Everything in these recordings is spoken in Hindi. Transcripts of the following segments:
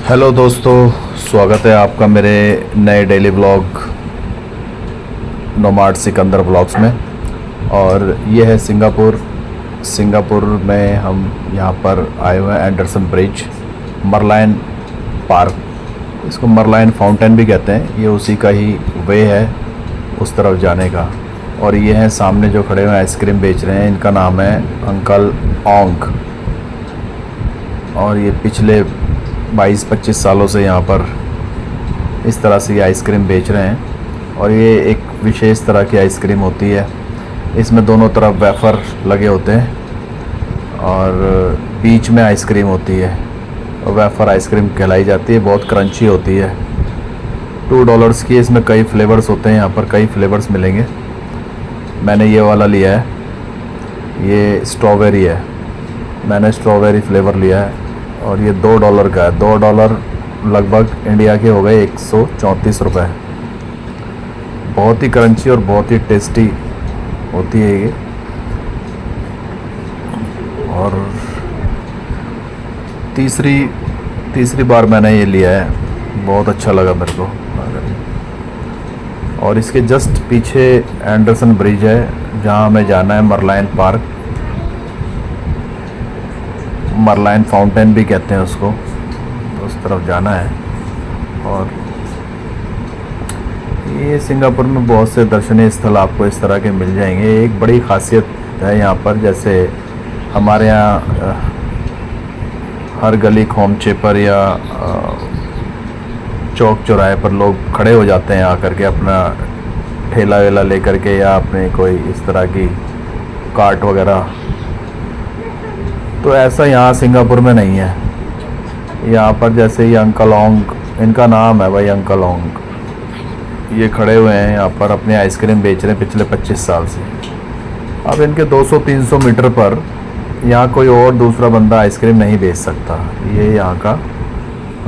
हेलो दोस्तों, स्वागत है आपका मेरे नए daily blog nomad Sikandar blogs में। और ये है सिंगापुर में हम यहाँ पर आए हुए हैं। एंडरसन ब्रिज, मरलाइन पार्क, इसको मरलाइन फाउंटेन भी कहते हैं। ये उसी का ही वे है उस तरफ जाने का। और ये हैं सामने जो खड़े हुए आइसक्रीम बेच रहे हैं, इनका नाम है अंकल ओंग। और ये पिछले 22-25 सालों से यहाँ पर इस तरह से ये आइसक्रीम बेच रहे हैं। और ये एक विशेष तरह की आइसक्रीम होती है, इसमें दोनों तरफ वेफ़र लगे होते हैं और बीच में आइसक्रीम होती है। और वेफ़र आइसक्रीम कहलाई जाती है, बहुत क्रंची होती है। $2 की, इसमें कई फ्लेवर्स होते हैं। यहाँ पर कई फ्लेवर्स मिलेंगे। मैंने ये वाला लिया है, ये स्ट्रॉबेरी है। मैंने स्ट्रॉबेरी फ्लेवर लिया है और ये $2 का है। $2 लगभग इंडिया के हो गए 134 रुपये। बहुत ही क्रंची और बहुत ही टेस्टी होती है ये। और तीसरी बार मैंने ये लिया है, बहुत अच्छा लगा मेरे को। और इसके जस्ट पीछे एंडरसन ब्रिज है, जहाँ हमें जाना है मरलाइन पार्क। मरलाइन फाउंटेन भी कहते हैं उसको, उस तरफ जाना है। और ये सिंगापुर में बहुत से दर्शनीय स्थल आपको इस तरह के मिल जाएंगे। एक बड़ी खासियत है यहाँ पर, जैसे हमारे यहाँ हर गली खोमचे पर या चौक चौराहे पर लोग खड़े हो जाते हैं आकर के, अपना ठेला वेला लेकर के या अपने कोई इस तरह की कार्ट वगैरह। तो ऐसा यहाँ सिंगापुर में नहीं है। यहाँ पर जैसे ये अंकल ओंग, इनका नाम है भाई अंकल ओंग। ये खड़े हुए हैं यहाँ पर, अपनी आइसक्रीम बेच रहे हैं पिछले 25 साल से। अब इनके 200-300 मीटर पर यहाँ कोई और दूसरा बंदा आइसक्रीम नहीं बेच सकता, ये यहाँ का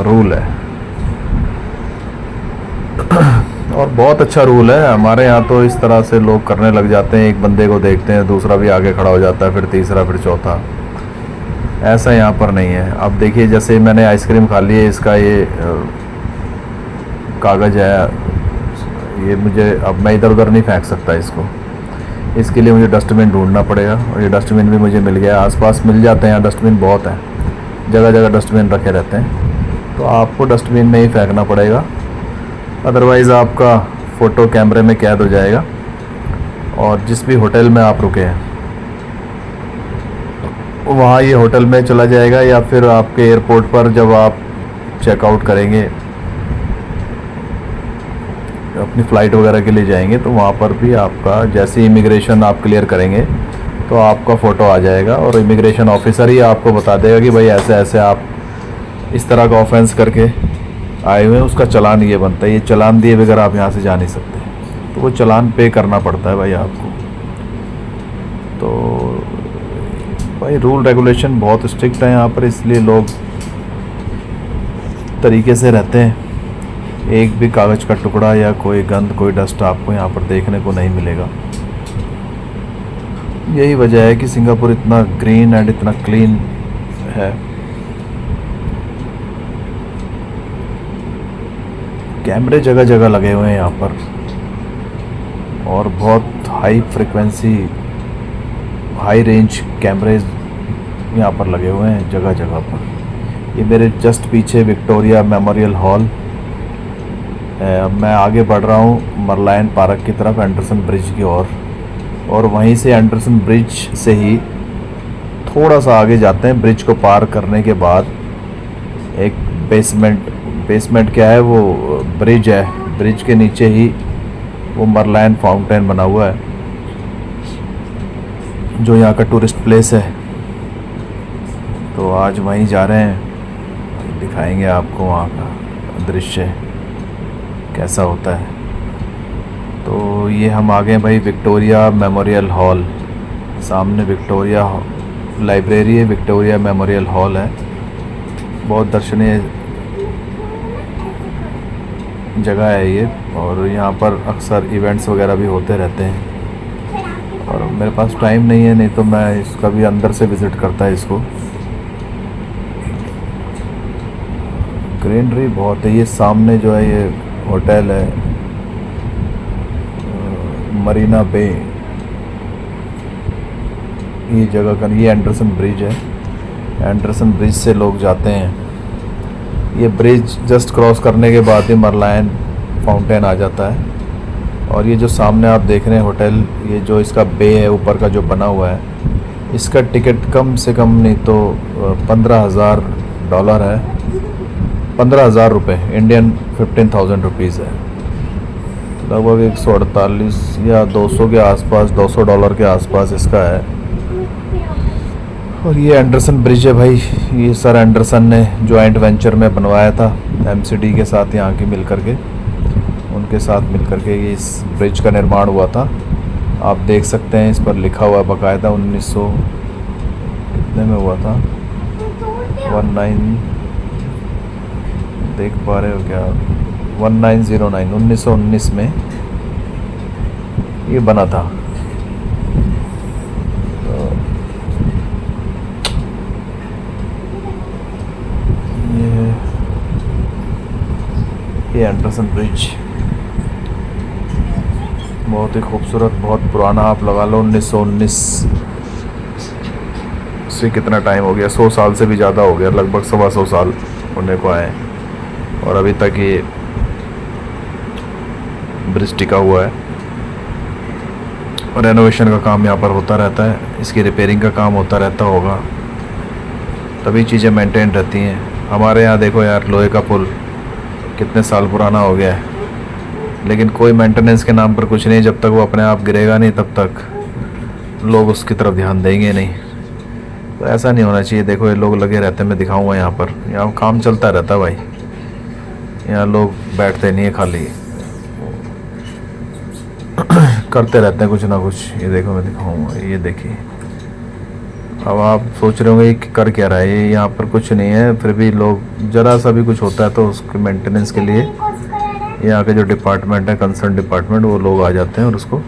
रूल है। और बहुत अच्छा रूल है। हमारे यहाँ तो इस तरह से लोग करने लग जाते हैं, एक बंदे को देखते हैं, दूसरा भी आगे खड़ा हो जाता है, फिर तीसरा, फिर चौथा। ऐसा यहाँ पर नहीं है। अब देखिए, जैसे मैंने आइसक्रीम खा ली है, इसका ये कागज़ है, ये मुझे, अब मैं इधर उधर नहीं फेंक सकता इसको। इसके लिए मुझे डस्टबिन ढूंढना पड़ेगा। और ये डस्टबिन भी मुझे मिल गया, आसपास मिल जाते हैं। डस्टबिन बहुत हैं, जगह जगह डस्टबिन रखे रहते हैं, तो आपको डस्टबिन में ही फेंकना पड़ेगा, अदरवाइज़ आपका फ़ोटो कैमरे में कैद हो जाएगा। और जिस भी होटल में आप रुके हैं वहाँ ये होटल में चला जाएगा, या फिर आपके एयरपोर्ट पर जब आप चेकआउट करेंगे, अपनी फ़्लाइट वगैरह के लिए जाएंगे, तो वहाँ पर भी आपका, जैसे इमिग्रेशन आप क्लियर करेंगे तो आपका फ़ोटो आ जाएगा। और इमिग्रेशन ऑफिसर ही आपको बता देगा कि भाई ऐसे ऐसे आप इस तरह का ऑफेंस करके आए हुए हैं, उसका चालान ये बनता है। ये चालान दिए बगैर आप यहाँ से जा नहीं सकते, तो वो चालान पे करना पड़ता है भाई आपको। तो भाई रूल रेगुलेशन बहुत स्ट्रिक्ट है यहाँ पर, इसलिए लोग तरीके से रहते हैं। एक भी कागज़ का टुकड़ा या कोई गंद, कोई डस्ट आपको यहाँ पर देखने को नहीं मिलेगा। यही वजह है कि सिंगापुर इतना ग्रीन एंड इतना क्लीन है। कैमरे जगह जगह लगे हुए हैं यहाँ पर, और बहुत हाई फ्रिक्वेंसी, हाई रेंज कैमरे यहाँ पर लगे हुए हैं जगह जगह पर। ये मेरे जस्ट पीछे विक्टोरिया मेमोरियल हॉल है। अब मैं आगे बढ़ रहा हूँ मरलाइन पार्क की तरफ, एंडरसन ब्रिज की ओर। और वहीं से एंडरसन ब्रिज से ही थोड़ा सा आगे जाते हैं। ब्रिज को पार करने के बाद एक बेसमेंट क्या है, वो ब्रिज है। ब्रिज के नीचे ही वो मरलाइन फाउंटेन बना हुआ है, जो यहाँ का टूरिस्ट प्लेस है। तो आज वहीं जा रहे हैं, दिखाएंगे आपको वहाँ का दृश्य कैसा होता है। तो ये हम आ गए भाई विक्टोरिया मेमोरियल हॉल। सामने विक्टोरिया लाइब्रेरी है, विक्टोरिया मेमोरियल हॉल है। बहुत दर्शनीय जगह है ये, और यहाँ पर अक्सर इवेंट्स वगैरह भी होते रहते हैं। और मेरे पास टाइम नहीं है, नहीं तो मैं इसका भी अंदर से विज़िट करता है इसको। ग्रीनरी बहुत है। ये सामने जो है ये होटल है मरीना बे, ये जगह का। ये एंडरसन ब्रिज है, एंडरसन ब्रिज से लोग जाते हैं। ये ब्रिज जस्ट क्रॉस करने के बाद ही मरलायन फाउंटेन आ जाता है। और ये जो सामने आप देख रहे हैं होटल, ये जो इसका बे है ऊपर का जो बना हुआ है, इसका टिकट कम से कम नहीं तो $15,000 है, 15,000 रुपये, इंडियन 15,000 रुपीज़ है। लगभग 148 या 200 के आसपास, $200 के आसपास इसका है। और ये एंडरसन ब्रिज है भाई, ये सर एंडरसन ने जॉइंट वेंचर में बनवाया था एमसीडी के साथ, यहाँ की मिल करके, उनके साथ मिल करके ये इस ब्रिज का निर्माण हुआ था। आप देख सकते हैं इस पर लिखा हुआ बाकायदा 1900 कितने में हुआ था, 19 देख पा रहे हो क्या, 1909 1919 में ये बना था। ये एंडरसन ब्रिज बहुत ही खूबसूरत, बहुत पुराना, आप लगा लो 1919 से कितना टाइम हो गया, 100 साल से भी ज़्यादा हो गया, लगभग 125 साल होने को आए। और अभी तक ये ब्रिज टिका हुआ है। और रेनोवेशन का काम यहाँ पर होता रहता है, इसकी रिपेयरिंग का काम होता रहता होगा, तभी चीज़ें मेंटेन रहती हैं। हमारे यहाँ देखो यार, लोहे का पुल कितने साल पुराना हो गया है, लेकिन कोई मेंटेनेंस के नाम पर कुछ नहीं। जब तक वो अपने आप गिरेगा नहीं तब तक लोग उसकी तरफ ध्यान देंगे नहीं। तो ऐसा नहीं होना चाहिए। देखो ये लोग लगे रहते हैं, मैं दिखाऊंगा यहाँ पर, यहाँ काम चलता रहता है भाई, यहाँ लोग बैठते नहीं है खाली करते रहते हैं कुछ ना कुछ। ये देखो मैं दिखाऊंगा, ये देखिए। अब आप सोच रहे होंगे ये कर क्या रहा है, ये यहाँ पर कुछ नहीं है, फिर भी लोग ज़रा सा भी कुछ होता है तो उसके मेंटेनेंस के लिए यहाँ के जो डिपार्टमेंट है, कंसर्न डिपार्टमेंट, वो लोग आ जाते हैं और उसको